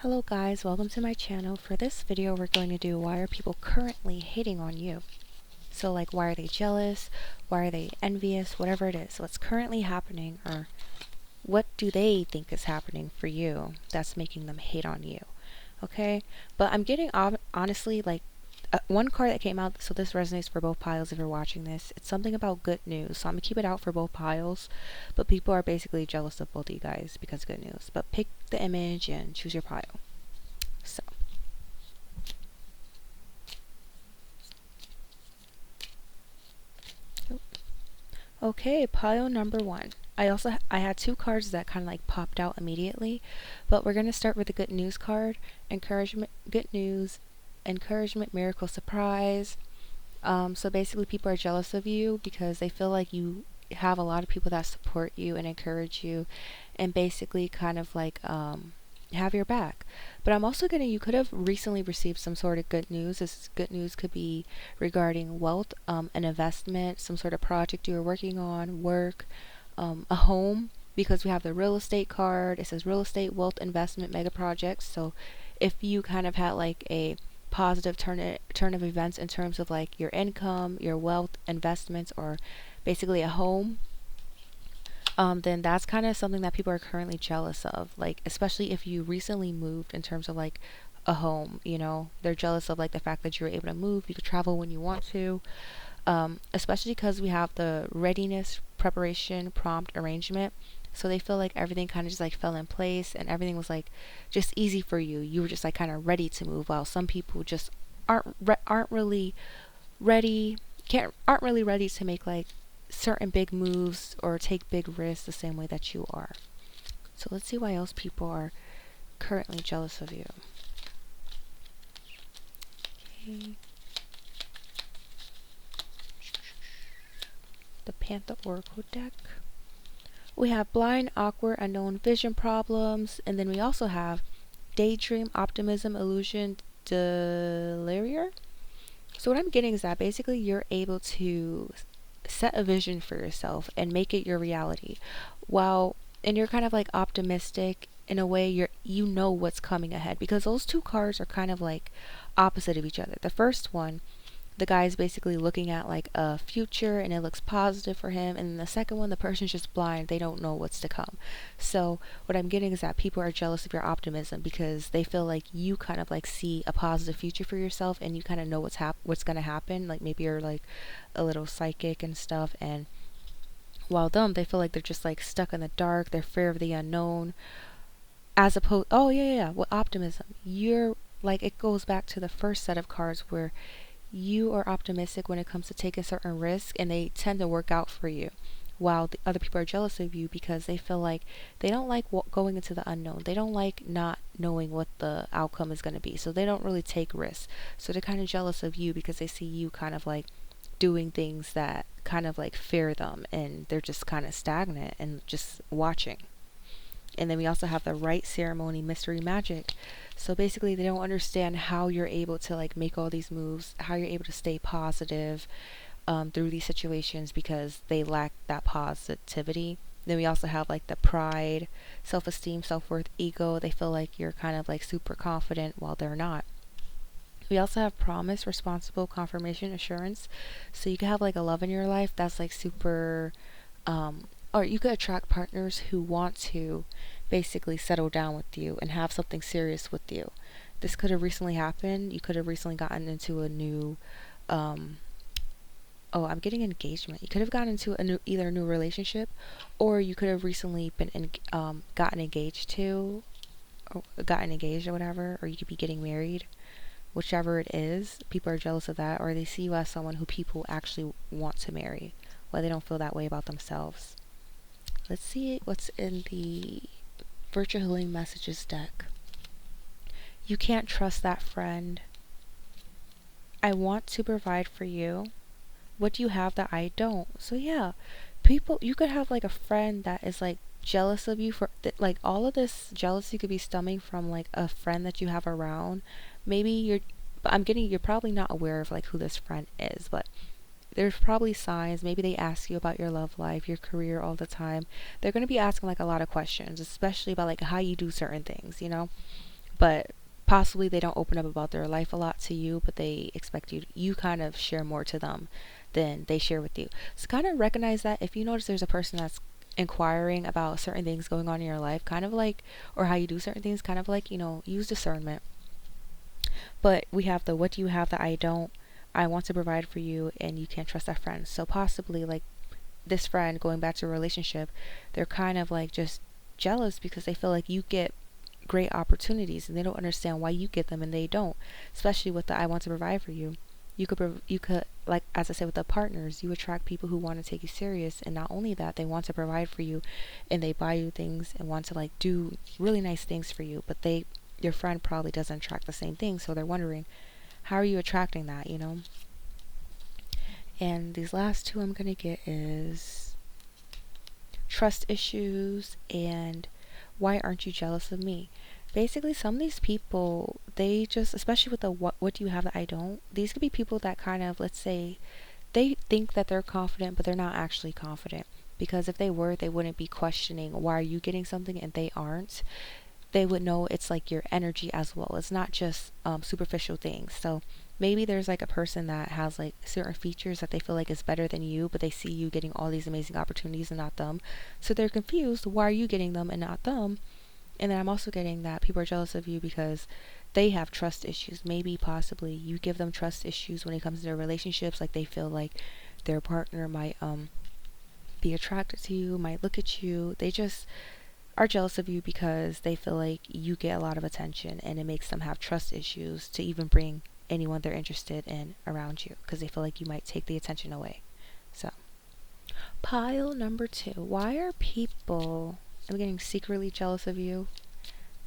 Hello guys, welcome to my channel. For this video we're going to do why are people currently hating on you. So like why are they jealous, why are they envious, whatever it is, what's currently happening or what do they think is happening for you that's making them hate on you. Okay, but I'm getting honestly like one card that came out, so this resonates for both piles if you're watching this. It's something about good news, so I'm gonna keep it out for both piles, but people are basically jealous of both of you guys because good news. But pick the image and choose your pile. So okay, pile number one. I had two cards that kind of like popped out immediately, but we're gonna start with the good news card. Encouragement, good news, encouragement, miracle, surprise. So basically, people are jealous of you because they feel like you have a lot of people that support you and encourage you, and basically kind of like have your back. But I'm also gonna, you could have recently received some sort of good news. This good news could be regarding wealth, an investment, some sort of project you were working on, work, a home, because we have the real estate card. It says real estate, wealth, investment, mega projects. So if you kind of had like a positive turn of events in terms of like your income, your wealth, investments, or basically a home, then that's kind of something that people are currently jealous of. Like, especially if you recently moved in terms of like a home, you know, they're jealous of like the fact that you're able to move, you could travel when you want to, especially because we have the readiness, preparation, prompt, arrangement. So they feel like everything kind of just like fell in place and everything was like just easy for you. You were just like kind of ready to move, while some people just aren't really ready, aren't really ready to make like certain big moves or take big risks the same way that you are. So let's see why else people are currently jealous of you. Okay. The Panther Oracle deck. We have blind, awkward, unknown vision problems, and then we also have daydream, optimism, illusion, delirium. So what I'm getting is that basically you're able to set a vision for yourself and make it your reality. While and you're kind of like optimistic in a way, you know what's coming ahead, because those two cards are kind of like opposite of each other. The first one, the guy is basically looking at like a future and it looks positive for him, and then the second one, the person's just blind, they don't know what's to come. So what I'm getting is that people are jealous of your optimism because they feel like you kind of like see a positive future for yourself and you kind of know what's going to happen. Like maybe you're like a little psychic and stuff, and while they feel like they're just like stuck in the dark, they're fear of the unknown. As opposed, oh yeah, with optimism, you're like, it goes back to the first set of cards where you are optimistic when it comes to taking certain risks and they tend to work out for you, while the other people are jealous of you because they feel like they don't like going into the unknown. They don't like not knowing what the outcome is going to be, so they don't really take risks. So they're kind of jealous of you because they see you kind of like doing things that kind of like fear them, and they're just kind of stagnant and just watching. And then we also have the right ceremony, mystery, magic. So basically they don't understand how you're able to like make all these moves, how you're able to stay positive through these situations, because they lack that positivity. Then we also have like the pride, self-esteem, self-worth, ego. They feel like you're kind of like super confident while they're not. We also have promise, responsible, confirmation, assurance. So you can have like a love in your life that's like super, or you could attract partners who want to basically settle down with you and have something serious with you. This could have recently happened. You could have recently gotten into a new, oh, I'm getting engagement. You could have gotten into a new, either a new relationship, or you could have recently been gotten engaged to, or gotten engaged or whatever, or you could be getting married. Whichever it is, people are jealous of that, or they see you as someone who people actually want to marry, while they don't feel that way about themselves. Let's see what's in the Virtual Healing Messages deck. You can't trust that friend. I want to provide for you. What do you have that I don't? So yeah, people, you could have like a friend that is like jealous of you for like all of this jealousy could be stemming from like a friend that you have around. Maybe but I'm getting, you're probably not aware of like who this friend is, but there's probably signs. Maybe they ask you about your love life, your career all the time. They're going to be asking like a lot of questions, especially about like how you do certain things, you know. but possibly they don't open up about their life a lot to you, but they expect you kind of share more to them than they share with you. So kind of recognize that if you notice there's a person that's inquiring about certain things going on in your life, kind of like, or how you do certain things, kind of like, use discernment. But we have the what do you have that I don't, I want to provide for you, and you can't trust that friend. So possibly like this friend, going back to a relationship, they're kind of like just jealous because they feel like you get great opportunities and they don't understand why you get them and they don't. Especially with the I want to provide for you. You could like, as I said, with the partners, you attract people who want to take you serious, and not only that, they want to provide for you and they buy you things and want to like do really nice things for you, but your friend probably doesn't attract the same thing, so they're wondering, how are you attracting that? And these last two I'm gonna get is trust issues and why aren't you jealous of me? Basically, some of these people, they just, especially with the what do you have that I don't, these could be people that kind of, let's say, they think that they're confident, but they're not actually confident. Because if they were, they wouldn't be questioning why are you getting something and they aren't. They would know it's like your energy as well. It's not just superficial things. So maybe there's like a person that has like certain features that they feel like is better than you, but they see you getting all these amazing opportunities and not them. So they're confused. Why are you getting them and not them? And then I'm also getting that people are jealous of you because they have trust issues. Maybe possibly you give them trust issues when it comes to their relationships. Like they feel like their partner might be attracted to you, might look at you. They just are jealous of you because they feel like you get a lot of attention and it makes them have trust issues to even bring anyone they're interested in around you because they feel like you might take the attention away. So, pile number 2. Why are people, I'm getting secretly jealous of you?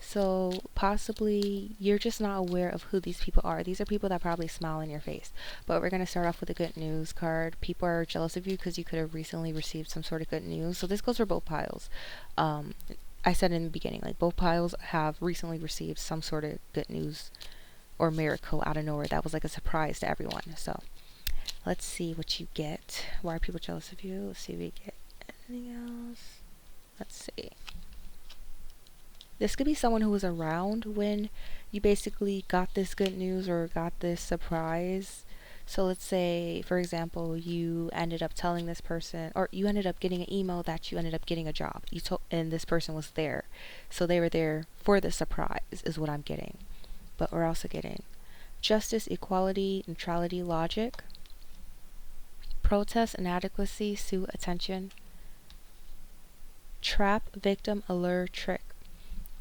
So possibly you're just not aware of who these people are. These are people that probably smile in your face. But we're going to start off with a good news card. People are jealous of you because you could have recently received some sort of good news. So this goes for both piles. I said in the beginning, like both piles have recently received some sort of good news or miracle out of nowhere that was like a surprise to everyone. So let's see what you get. Why are people jealous of you? Let's see if we get anything else. Let's see. This could be someone who was around when you basically got this good news or got this surprise. So let's say, for example, you ended up telling this person, or you ended up getting an email that you ended up getting a job. And this person was there. So they were there for the surprise, is what I'm getting. But we're also getting justice, equality, neutrality, logic, protest, inadequacy, sue, attention, trap, victim, allure, trick.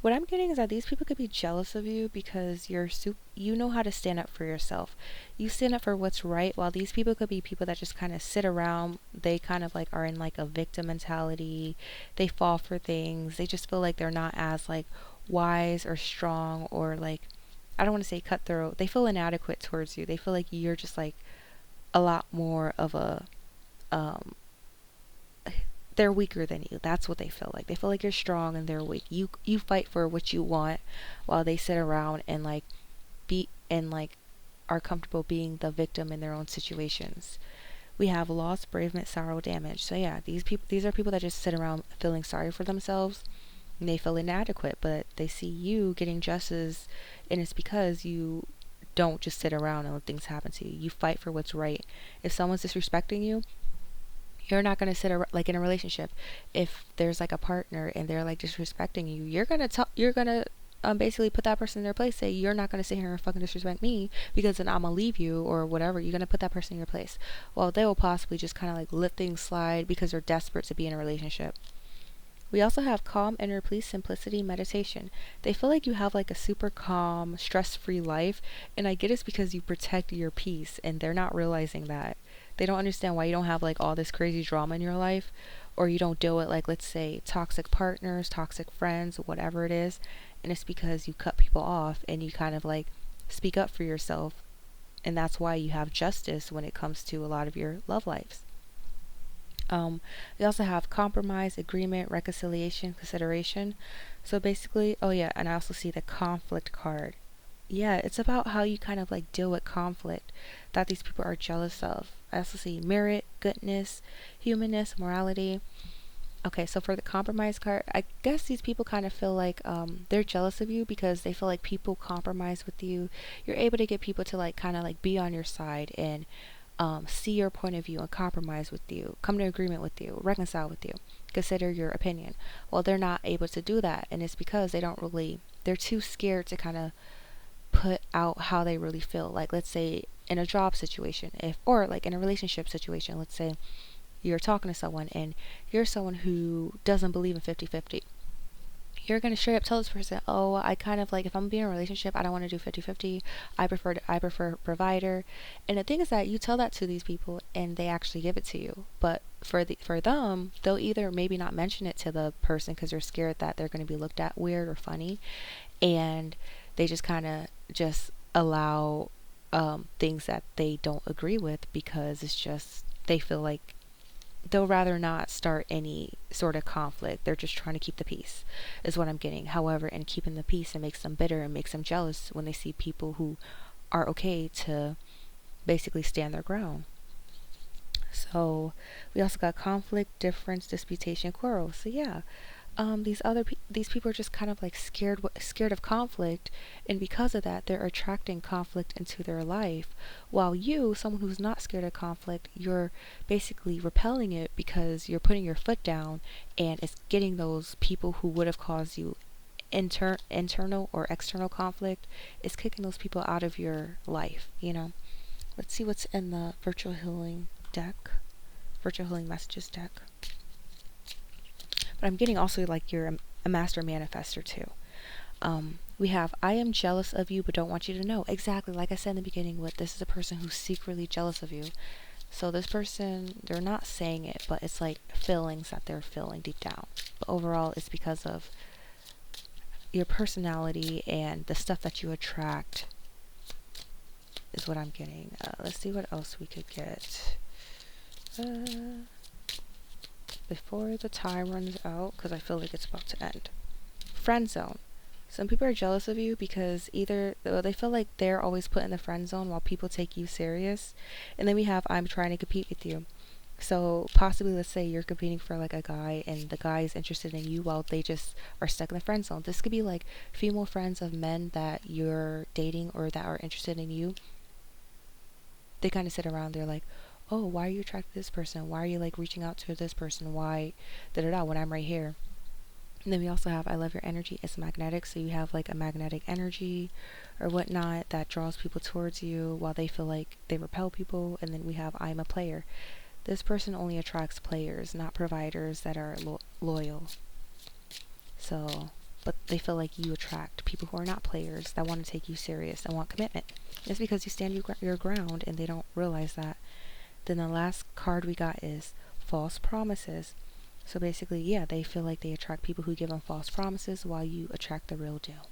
What I'm getting is that these people could be jealous of you because you know how to stand up for yourself. You stand up for what's right, while these people could be people that just kind of sit around. They kind of like are in like a victim mentality. They fall for things. They just feel like they're not as like wise or strong, or like, I don't want to say cutthroat. They feel inadequate towards you. They feel like you're just like a lot more of a um they're weaker than you. That's what they feel like. They feel like you're strong and they're weak. You fight for what you want, while they sit around and like be and like are comfortable being the victim in their own situations. We have loss, bereavement, sorrow, damage. So yeah, these are people that just sit around feeling sorry for themselves, and they feel inadequate, but they see you getting justice, and it's because you don't just sit around and let things happen to you. You fight for what's right. If someone's disrespecting you, you're not going to like in a relationship, if there's like a partner and they're like disrespecting you, you're going to basically put that person in their place. Say, you're not going to sit here and fucking disrespect me, because then I'm going to leave you or whatever. You're going to put that person in your place. Well, they will possibly just kind of like let things slide because they're desperate to be in a relationship. We also have calm, inner peace, simplicity, meditation. They feel like you have like a super calm, stress-free life, and I get it's because you protect your peace, and they're not realizing that. They don't understand why you don't have like all this crazy drama in your life, or you don't deal with like, let's say, toxic partners, toxic friends, whatever it is, and it's because you cut people off and you kind of like speak up for yourself, and that's why you have justice when it comes to a lot of your love lives. We also have compromise, agreement, reconciliation, consideration. So basically, oh yeah, and I also see the conflict card. Yeah, it's about how you kind of like deal with conflict that these people are jealous of. I also see merit, goodness, humanness, morality. Okay, so for the compromise card, I guess these people kind of feel like they're jealous of you because they feel like people compromise with you. You're able to get people to like kind of like be on your side and see your point of view and compromise with you, come to agreement with you, reconcile with you, consider your opinion. Well, they're not able to do that, and it's because they're too scared to kind of put out how they really feel. Like, let's say in a job situation, if or like in a relationship situation, let's say you're talking to someone and you're someone who doesn't believe in 50-50. You're going to straight up tell this person, oh, I kind of like, if I'm being in a relationship, I don't want to do 50-50. I prefer provider. And the thing is that you tell that to these people and they actually give it to you. But for them, they'll either maybe not mention it to the person because they're scared that they're going to be looked at weird or funny, and they just kind of just allow things that they don't agree with because it's just they feel like they'll rather not start any sort of conflict. They're just trying to keep the peace, is what I'm getting. However, in keeping the peace, it makes them bitter and makes them jealous when they see people who are okay to basically stand their ground. So we also got conflict, difference, disputation, quarrel. So yeah, these people are just kind of like scared of conflict, and because of that they're attracting conflict into their life, while you, someone who's not scared of conflict, you're basically repelling it because you're putting your foot down, and it's getting those people who would have caused you internal or external conflict, is kicking those people out of your life. Let's see what's in the virtual healing messages deck. But I'm getting also like you're a master manifester too. We have, I am jealous of you but don't want you to know. Exactly, like I said in the beginning, with this is a person who's secretly jealous of you. So this person, they're not saying it, but it's like feelings that they're feeling deep down. But overall, it's because of your personality and the stuff that you attract is what I'm getting. Let's see what else we could get. Before the time runs out, because I feel like it's about to end. Friend zone. Some people are jealous of you because either they feel like they're always put in the friend zone while people take you serious. And then we have, I'm trying to compete with you. So possibly, let's say you're competing for like a guy and the guy is interested in you while they just are stuck in the friend zone. This could be like female friends of men that you're dating or that are interested in you. They kind of sit around, they're like, oh, why are you attracted to this person? Why are you like reaching out to this person? Why da da da when I'm right here? And then we also have, I love your energy. It's magnetic. So you have like a magnetic energy or whatnot that draws people towards you while they feel like they repel people. And then we have, I'm a player. This person only attracts players, not providers that are loyal. So, but they feel like you attract people who are not players, that want to take you serious and want commitment. It's because you stand your ground and they don't realize that. Then the last card we got is false promises. So basically, yeah, they feel like they attract people who give them false promises while you attract the real deal.